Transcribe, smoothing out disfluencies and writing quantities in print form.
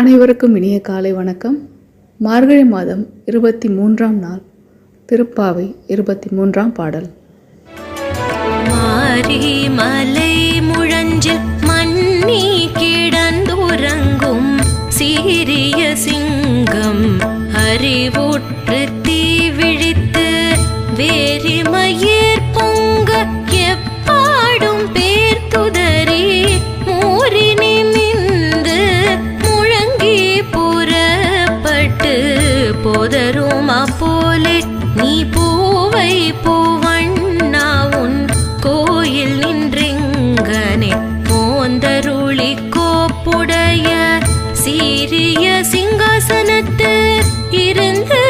அனைவருக்கும் இனிய காலை வணக்கம். மார்கழி மாதம் 23ஆம் நாள், திருப்பாவை 23ஆம் பாடல். மாரி மலை முழஞ்சில் மன்னி கிடந்துறங்கும் சீரிய சிங்கம் அறிவுற்று தீ விழித்து வேரி மயிர் பொங்க எப்பாடும் பேர் துதறி மூரினி நின்று முழங்கி புறப்பட்டு போதருமா போலே நீ பூவை பூவண்ணா உன் கோயில் நின்றெங்கனே போந்தருளி கோப்புடைய சீரிய சிங்காசனத்து இருந்து